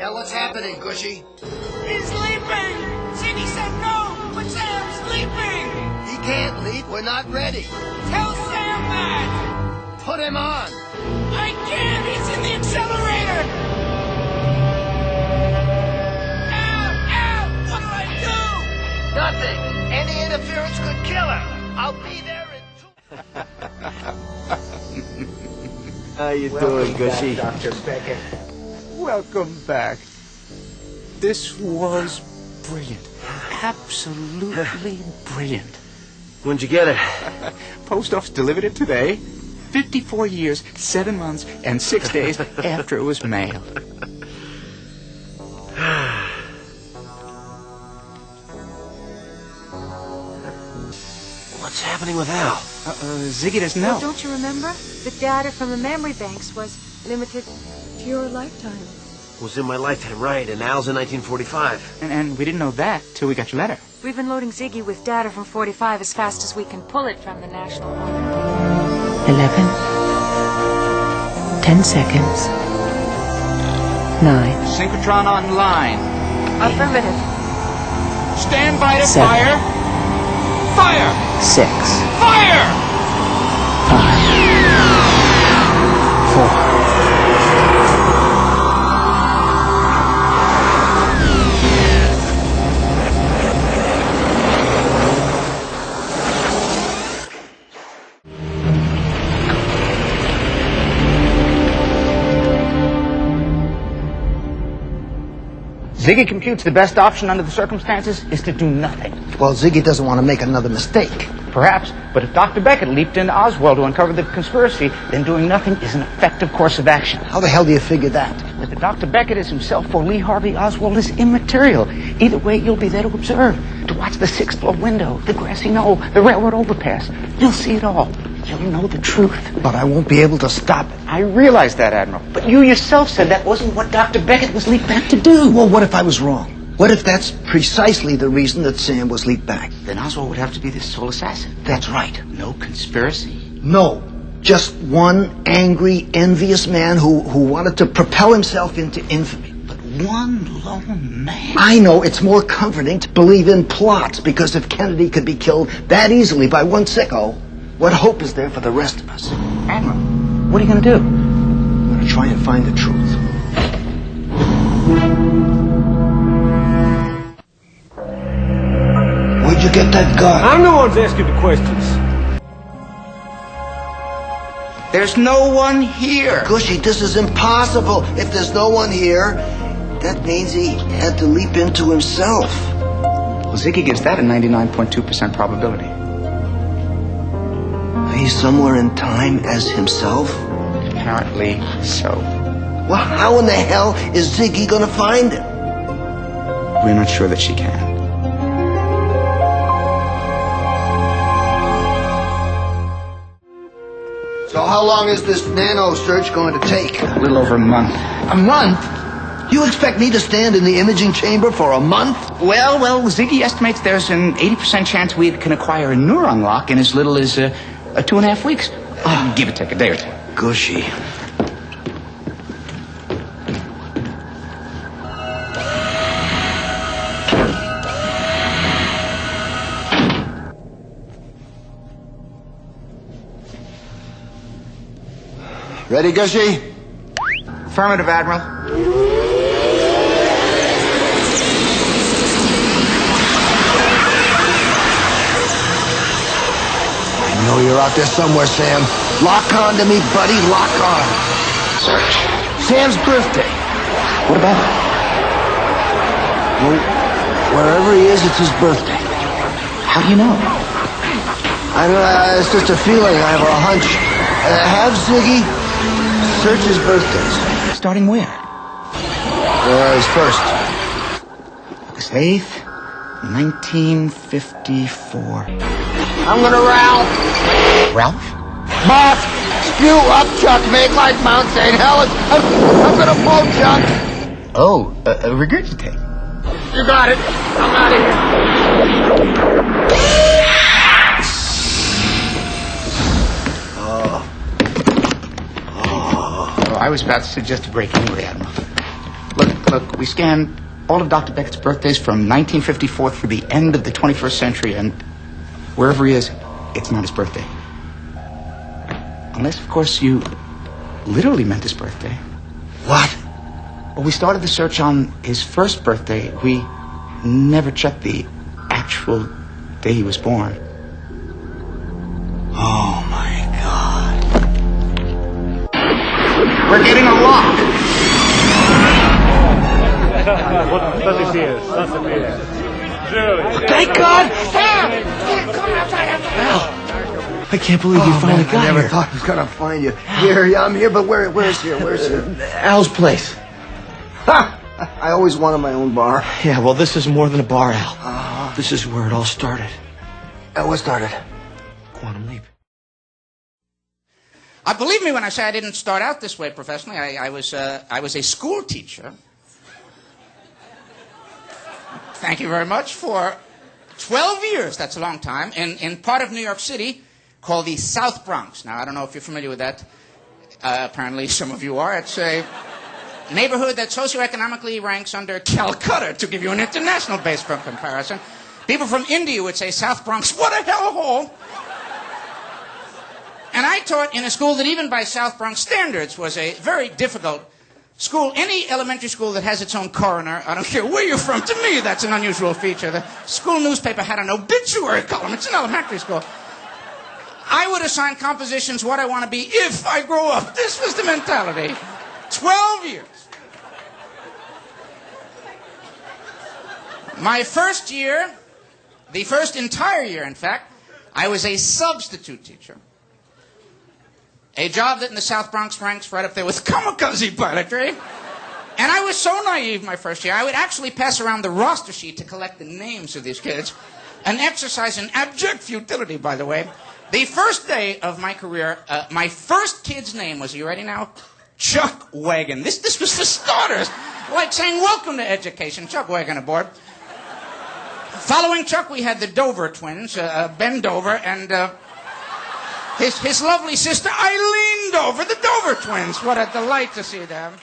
hell? What's happening, Gushy? He's sleeping! Ziggy said no, but Sam's sleeping! He can't leave. We're not ready. Tell Sam that! Put him on. I can't! He's in the accelerator! Ow! What do I do? Nothing. Any interference could kill him. I'll be there in 2... How you doing, Gushy? Dr. Beckett. Welcome back. This was brilliant. Absolutely brilliant. When'd you get it? Post office delivered it today. 54 years, 7 months, and 6 days after it was mailed. What's happening with Al? Ziggy doesn't know. Well, don't you remember? The data from the memory banks was limited to your lifetime. Was in my lifetime, right, and Al's in 1945. And we didn't know that till we got your letter. We've been loading Ziggy with data from 45 as fast as we can pull it from the national archive. 11, 10 seconds, 9, Synchrotron online. Affirmative. Stand by to 7, fire. Fire! 6, Fire! 5, 4, Ziggy computes the best option under the circumstances is to do nothing. Well, Ziggy doesn't want to make another mistake. Perhaps, but if Dr. Beckett leaped into Oswald to uncover the conspiracy, then doing nothing is an effective course of action. How the hell do you figure that? Whether Dr. Beckett is himself or Lee Harvey Oswald is immaterial. Either way, you'll be there to observe, to watch the 6th floor window, the grassy knoll, the railroad overpass. You'll see it all. You'll know the truth. But I won't be able to stop it. I realize that, Admiral. But you yourself said that wasn't what Dr. Beckett was leaped back to do. Well, what if I was wrong? What if that's precisely the reason that Sam was leaped back? Then Oswald would have to be the sole assassin. That's right. No conspiracy. No. Just one angry, envious man who wanted to propel himself into infamy. But one lone man. I know it's more comforting to believe in plots, because if Kennedy could be killed that easily by one sicko, what hope is there for the rest of us? Admiral, what are you going to do? I'm going to try and find the truth. Where'd you get that gun? I'm the one's asking the questions. There's no one here. Gushy, this is impossible. If there's no one here, that means he had to leap into himself. Well, Ziggy gives that a 99.2% probability. He's somewhere in time as himself? Apparently so. Well, how in the hell is Ziggy gonna find him? We're not sure that she can. So how long is this nano search going to take? A little over a month. A month? You expect me to stand in the imaging chamber for a month? Well, Ziggy estimates there's an 80% chance we can acquire a neuron lock in as little as 2.5 weeks. Give or take a day or two. Gushy. Ready, Gushy? Affirmative, Admiral. I know you're out there somewhere, Sam. Lock on to me, buddy. Lock on. Search. Sam's birthday. What about it? Well, wherever he is, it's his birthday. How do you know? I don't know. It's just a feeling. I have a hunch. Have Ziggy search his birthdays. Starting where? His first. August 8th, 1954. I'm gonna Ralph. Ralph? Boss, spew up, Chuck. Make like Mount St. Helens. I'm gonna blow, Chuck. Oh, regurgitate. You got it. I'm out of here. I was about to suggest a break anyway, Admiral. Look, Look, we scanned all of Dr. Beckett's birthdays from 1954 through the end of the 21st century, and wherever he is, it's not his birthday. Unless, of course, you literally meant his birthday. What? Well, we started the search on his first birthday. We never checked the actual day he was born. Oh, my God. We're getting a lock. Thank God! Sam! Al, I can't believe you finally got I never here. thought I was gonna find you. I'm here, but where's here? Where's here? Al's place. Ha! I always wanted my own bar. Yeah, well, this is more than a bar, Al. This is where it all started. What started? Quantum leap. Believe me when I say I didn't start out this way professionally. I was a school teacher. Thank you very much. For 12 years, that's a long time, in part of New York City called the South Bronx. Now, I don't know if you're familiar with that. Apparently, some of you are. It's a neighborhood that socioeconomically ranks under Calcutta, to give you an international base for comparison. People from India would say, South Bronx, what a hellhole! And I taught in a school that even by South Bronx standards was a very difficult school. Any elementary school that has its own coroner, I don't care where you're from, to me that's an unusual feature. The school newspaper had an obituary column. It's an elementary school. I would assign compositions what I want to be if I grow up. This was the mentality. 12 years. My first year, the first entire year, in fact, I was a substitute teacher. A job that in the South Bronx ranks right up there with kamikaze pilotry. And I was so naive my first year, I would actually pass around the roster sheet to collect the names of these kids. An exercise in abject futility, by the way. The first day of my career, my first kid's name was, are you ready now? Chuck Wagon. This was for starters. Like saying, welcome to education. Chuck Wagon aboard. Following Chuck, we had the Dover twins, Ben Dover, and his lovely sister, Eileen Dover, the Dover twins. What a delight to see them.